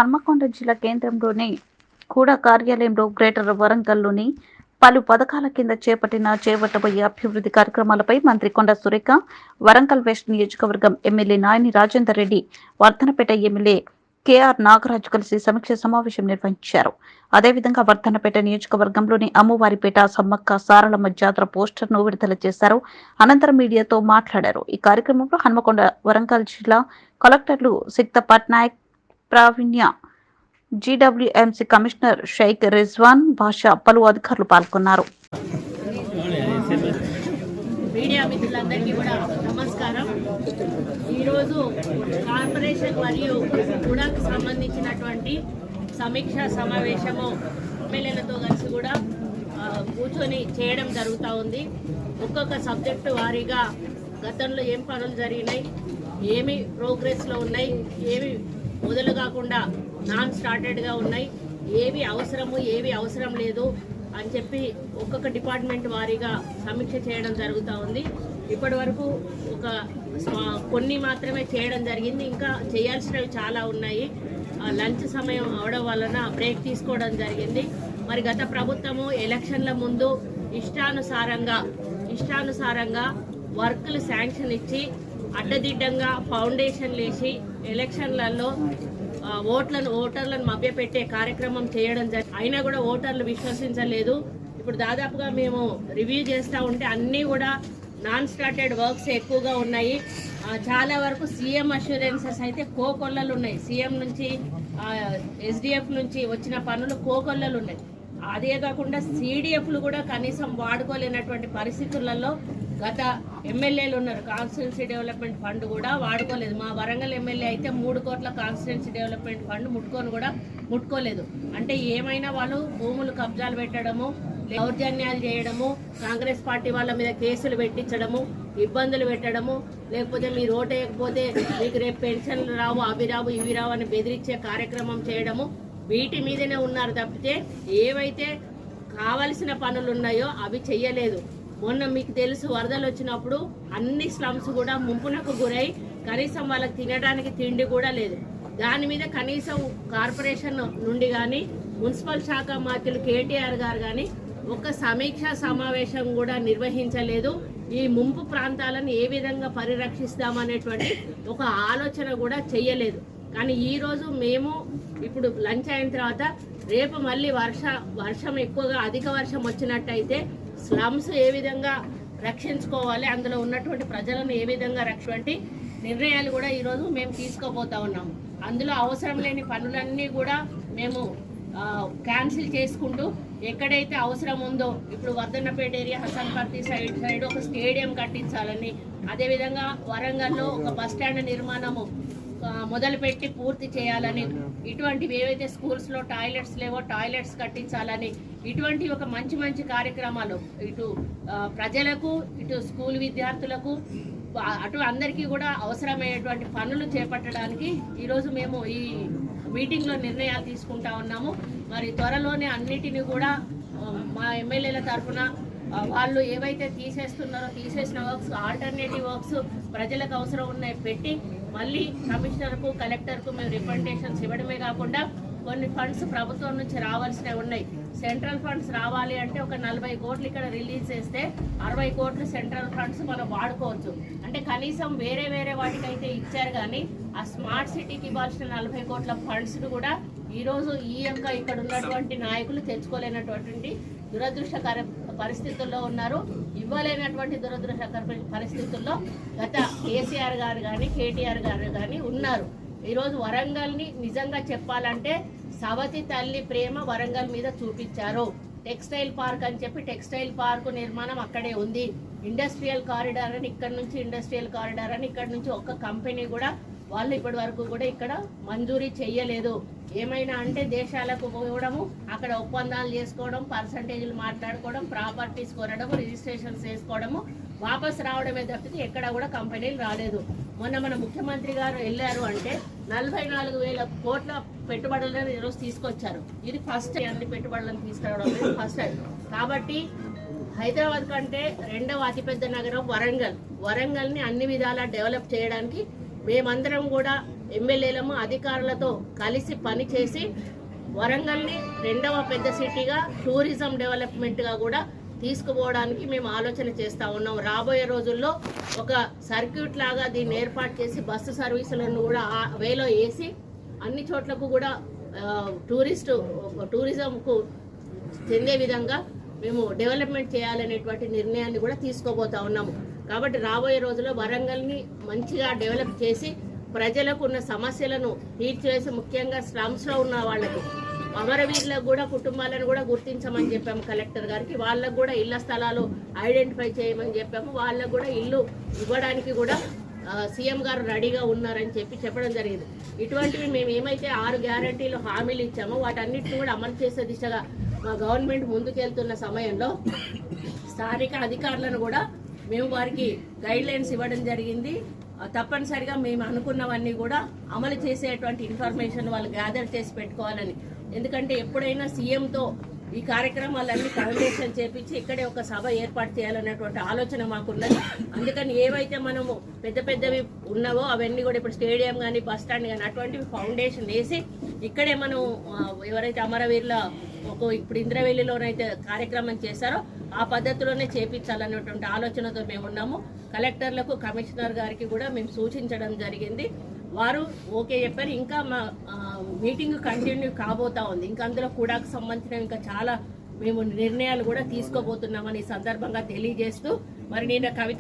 హన్మకొండ జిల్లా కేంద్రంలోని కూడా కార్యాలయంలో గ్రేటర్ వరంగల్లోని పలు పథకాల కింద చేపట్టబోయే అభివృద్ధి కార్యక్రమాలపై మంత్రి కొండ సురేఖ, వరంగల్ వెస్ట్ నియోజకవర్గం MLA Nayani Rajender Reddy, Wardhanapet MLA KR Nagaraju కలిసి సమీక్ష సమావేశం నిర్వహించారు. అదేవిధంగా వర్ధనపేట నియోజకవర్గంలోని అమ్మవారిపేట సమ్మక్క సారలమ్మ జాతర పోస్టర్ను విడుదల చేశారు. అనంతరం మీడియాతో మాట్లాడారు. ఈ కార్యక్రమంలో హన్మకొండ వరంగల్ జిల్లా కలెక్టర్లు సిక్త పట్నాయక్, ప్రావీణ్య, జీడబ్ల్యూఎంసీ కమిషనర్ షేక్ రిజ్వాన్ బాషా, పలు అధికారులు పాల్గొన్నారు. మీడియా మిత్రులందరికీ కూడా నమస్కారం. ఈరోజు కార్పొరేషన్ మరియు గుడాకు సంబంధించినటువంటి సమీక్షా సమావేశము ఎమ్మెల్యేలతో కలిసి కూడా కూర్చొని చేయడం జరుగుతూ ఉంది. ఒక్కొక్క సబ్జెక్టు వారీగా గతంలో ఏం పనులు జరిగినాయి, ఏమి ప్రోగ్రెస్లో ఉన్నాయి, ఏమి మొదలు కాకుండా నాన్ స్టార్టెడ్గా ఉన్నాయి, ఏవి అవసరము ఏవి అవసరం లేదు అని చెప్పి ఒక్కొక్క డిపార్ట్మెంట్ వారీగా సమీక్ష చేయడం జరుగుతూ ఉంది. ఇప్పటి వరకు కొన్ని మాత్రమే చేయడం జరిగింది. ఇంకా చేయాల్సినవి చాలా ఉన్నాయి. లంచ్ సమయం అవడం వలన బ్రేక్ తీసుకోవడం జరిగింది. మరి గత ప్రభుత్వము ఎలక్షన్ల ముందు ఇష్టానుసారంగా వర్కులు శాంక్షన్ ఇచ్చి అడ్డదిడ్డంగా ఫౌండేషన్లు వేసి ఎలక్షన్లలో ఓటర్లను మభ్యపెట్టే కార్యక్రమం చేయడం అయినా కూడా ఓటర్లు విశ్వసించలేదు. ఇప్పుడు దాదాపుగా మేము రివ్యూ చేస్తూ ఉంటే అన్నీ కూడా నాన్ స్టార్టెడ్ వర్క్స్ ఎక్కువగా ఉన్నాయి. చాలా వరకు సీఎం అష్యూరెన్సెస్ అయితే కోకొల్లలు ఉన్నాయి. సీఎం నుంచి ఎస్డిఎఫ్ నుంచి వచ్చిన పనులు కోకొల్లలు ఉన్నాయి. అదే కాకుండా సిడిఎఫ్లు కూడా కనీసం వాడుకోలేనటువంటి పరిస్థితులలో గత ఎమ్మెల్యేలు ఉన్నారు. కాన్స్టిట్యున్సీ డెవలప్మెంట్ ఫండ్ కూడా వాడుకోలేదు. మా వరంగల్ ఎమ్మెల్యే అయితే 3 కోట్ల కాన్స్టిట్యున్సీ డెవలప్మెంట్ ఫండ్ ముట్టుకోలేదు. అంటే ఏమైనా వాళ్ళు భూములు కబ్జాలు పెట్టడము, దౌర్జన్యాలు చేయడము, కాంగ్రెస్ పార్టీ వాళ్ళ మీద కేసులు పెట్టించడము, ఇబ్బందులు పెట్టడము, లేకపోతే మీరు ఓటు వేయకపోతే మీకు రేపు పెన్షన్లు రావు, అవి రావు, ఇవి రావు అని బెదిరించే కార్యక్రమం చేయడము, వీటి మీదనే ఉన్నారు తప్పితే ఏవైతే కావలసిన పనులు ఉన్నాయో అవి చెయ్యలేదు. మొన్న మీకు తెలుసు, వరదలు వచ్చినప్పుడు అన్ని స్లమ్స్ కూడా ముంపునకు గురై కనీసం వాళ్ళకి తినడానికి తిండి కూడా లేదు. దాని మీద కనీసం కార్పొరేషన్ నుండి కానీ మున్సిపల్ శాఖ మంత్రులు కేటీఆర్ గారు కానీ ఒక సమీక్షా సమావేశం కూడా నిర్వహించలేదు. ఈ ముంపు ప్రాంతాలను ఏ విధంగా పరిరక్షిస్తామనేటువంటి ఒక ఆలోచన కూడా చెయ్యలేదు. కానీ ఈరోజు మేము ఇప్పుడు లంచ్ అయిన తర్వాత రేపు మళ్ళీ వర్షం ఎక్కువగా అధిక వర్షం వచ్చినట్టయితే స్లమ్స్ ఏ విధంగా రక్షించుకోవాలి, అందులో ఉన్నటువంటి ప్రజలను ఏ విధంగా రక్షించి నిర్ణయాలు కూడా ఈరోజు మేము తీసుకోబోతా ఉన్నాము. అందులో అవసరం లేని పనులన్నీ కూడా మేము క్యాన్సిల్ చేసుకుంటూ ఎక్కడైతే అవసరం ఉందో, ఇప్పుడు వర్ధన్నపేట ఏరియా హసన్పర్తి సైడ్ ఒక స్టేడియం కట్టించాలని, అదేవిధంగా వరంగల్లో ఒక బస్టాండ్ నిర్మాణము మొదలుపెట్టి పూర్తి చేయాలని, ఇటువంటివి ఏవైతే స్కూల్స్లో టాయిలెట్స్ లేవో టాయిలెట్స్ కట్టించాలని, ఇటువంటి ఒక మంచి కార్యక్రమాలు ఇటు ప్రజలకు, ఇటు స్కూల్ విద్యార్థులకు, అటు అందరికీ కూడా అవసరమయ్యేటువంటి పనులు చేపట్టడానికి ఈరోజు మేము ఈ మీటింగ్లో నిర్ణయాలు తీసుకుంటా ఉన్నాము. మరి త్వరలోనే అన్నిటినీ కూడా మా ఎమ్మెల్యేల తరఫున వాళ్ళు ఏవైతే తీసేసిన వర్క్స్, ఆల్టర్నేటివ్ వర్క్స్ ప్రజలకు అవసరం ఉన్నాయి పెట్టి మళ్ళీ కమిషనర్కు, కలెక్టర్కు మేము రిప్రజెంటేషన్స్ ఇవ్వడమే కాకుండా కొన్ని ఫండ్స్ ప్రభుత్వం నుంచి రావాల్సినవి ఉన్నాయి. సెంట్రల్ ఫండ్స్ రావాలి అంటే ఒక 40 కోట్లు ఇక్కడ రిలీజ్ చేస్తే 60 కోట్లు సెంట్రల్ ఫండ్స్ మనం వాడుకోవచ్చు. అంటే కనీసం వేరే వాటికైతే ఇచ్చారు, కానీ ఆ స్మార్ట్ సిటీకి ఇవ్వాల్సిన 40 కోట్ల ఫండ్స్ను కూడా ఈరోజు ఇక్కడ ఉన్నటువంటి నాయకులు తెచ్చుకోలేనటువంటి దురదృష్టకర పరిస్థితుల్లో ఉన్నారు. ఇవ్వలేనటువంటి దురదృష్టకర పరిస్థితుల్లో గత కేసీఆర్ గారు కానీ కేటీఆర్ గారు కానీ ఉన్నారు. ఈరోజు వరంగల్ని నిజంగా చెప్పాలంటే సవతి తల్లి ప్రేమ వరంగల్ మీద చూపించారు. టెక్స్టైల్ పార్క్ అని చెప్పి టెక్స్టైల్ పార్క్ నిర్మాణం అక్కడే ఉంది. ఇండస్ట్రియల్ కారిడార్ అని ఇక్కడ నుంచి ఒక్క కంపెనీ కూడా వాళ్ళు ఇప్పటి వరకు కూడా ఇక్కడ మంజూరీ చెయ్యలేదు. ఏమైనా అంటే దేశాలకు పోవడము, అక్కడ ఒప్పందాలు చేసుకోవడం, పర్సంటేజ్లు మాట్లాడుకోవడం, ప్రాపర్టీస్ కొనడము, రిజిస్ట్రేషన్స్ చేసుకోవడము, వాపస్ రావడమే తప్పితే ఎక్కడ కూడా కంపెనీలు రాలేదు. మొన్న మన ముఖ్యమంత్రి గారు వెళ్ళారు అంటే 44,000 కోట్ల పెట్టుబడులను ఈరోజు తీసుకొచ్చారు. ఇది ఫస్ట్ అన్ని పెట్టుబడులను తీసుకురావడం లేదు, ఫస్ట్ టైం. కాబట్టి హైదరాబాద్ కంటే 2వ అతిపెద్ద నగరం వరంగల్ని అన్ని విధాలా డెవలప్ చేయడానికి మేమందరం కూడా ఎమ్మెల్యేలము అధికారులతో కలిసి పనిచేసి వరంగల్ని రెండవ పెద్ద సిటీగా టూరిజం డెవలప్మెంట్గా కూడా తీసుకుపోవడానికి మేము ఆలోచన చేస్తూ ఉన్నాం. రాబోయే రోజుల్లో ఒక సర్క్యూట్ లాగా దీన్ని ఏర్పాటు చేసి బస్సు సర్వీసులను కూడా ఆ వేలో వేసి అన్ని చోట్లకు కూడా టూరిజంకు చెందే విధంగా మేము డెవలప్మెంట్ చేయాలనేటువంటి నిర్ణయాన్ని కూడా తీసుకోబోతా ఉన్నాము. కాబట్టి రాబోయే రోజుల్లో వరంగల్ని మంచిగా డెవలప్ చేసి ప్రజలకు ఉన్న సమస్యలను తీర్చేసి ముఖ్యంగా స్లమ్స్లో ఉన్న వాళ్ళకి అమరవీరులకు కూడా కుటుంబాలను కూడా గుర్తించమని చెప్పాము కలెక్టర్ గారికి. వాళ్ళకు కూడా ఇళ్ల స్థలాలు ఐడెంటిఫై చేయమని చెప్పాము. వాళ్ళకు కూడా ఇల్లు ఇవ్వడానికి కూడా సీఎం గారు రెడీగా ఉన్నారని చెప్పడం జరిగింది. ఇటువంటివి మేము ఏమైతే 6 గ్యారంటీలు హామీలు ఇచ్చామో వాటన్నిటిని కూడా అమలు చేసే దిశగా మా గవర్నమెంట్ ముందుకెళ్తున్న సమయంలో స్థానిక అధికారులను కూడా మేము వారికి గైడ్ లైన్స్ ఇవ్వడం జరిగింది. తప్పనిసరిగా మేము అనుకున్నవన్నీ కూడా అమలు చేసేటువంటి ఇన్ఫర్మేషన్ వాళ్ళు గ్యాదర్ చేసి పెట్టుకోవాలని. ఎందుకంటే ఎప్పుడైనా సీఎంతో ఈ కార్యక్రమాలన్నీ ఫౌండేషన్ చేపించి ఇక్కడే ఒక సభ ఏర్పాటు చేయాలనేటువంటి ఆలోచన మాకున్నది. అందుకని ఏవైతే మనము పెద్దవి ఉన్నావో అవన్నీ కూడా ఇప్పుడు స్టేడియం కానీ బస్ స్టాండ్ కానీ అటువంటివి ఫౌండేషన్ వేసి ఇక్కడే మనం ఎవరైతే అమరవీరుల ఇప్పుడు ఇంద్రవెల్లిలోనైతే కార్యక్రమం చేశారో ఆ పద్ధతిలోనే చేపించాలనేటువంటి ఆలోచనతో మేము ఉన్నాము. కలెక్టర్లకు కమిషనర్ గారికి కూడా మేము సూచించడం జరిగింది. వారు ఓకే చెప్పారు. ఇంకా మా మీటింగ్ కంటిన్యూ కాబోతా ఉంది. ఇంకా అందులో కూడా సంబంధించిన ఇంకా చాలా మేము నిర్ణయాలు కూడా తీసుకోబోతున్నామని ఈ సందర్భంగా తెలియజేస్తూ మరి నేను కవిత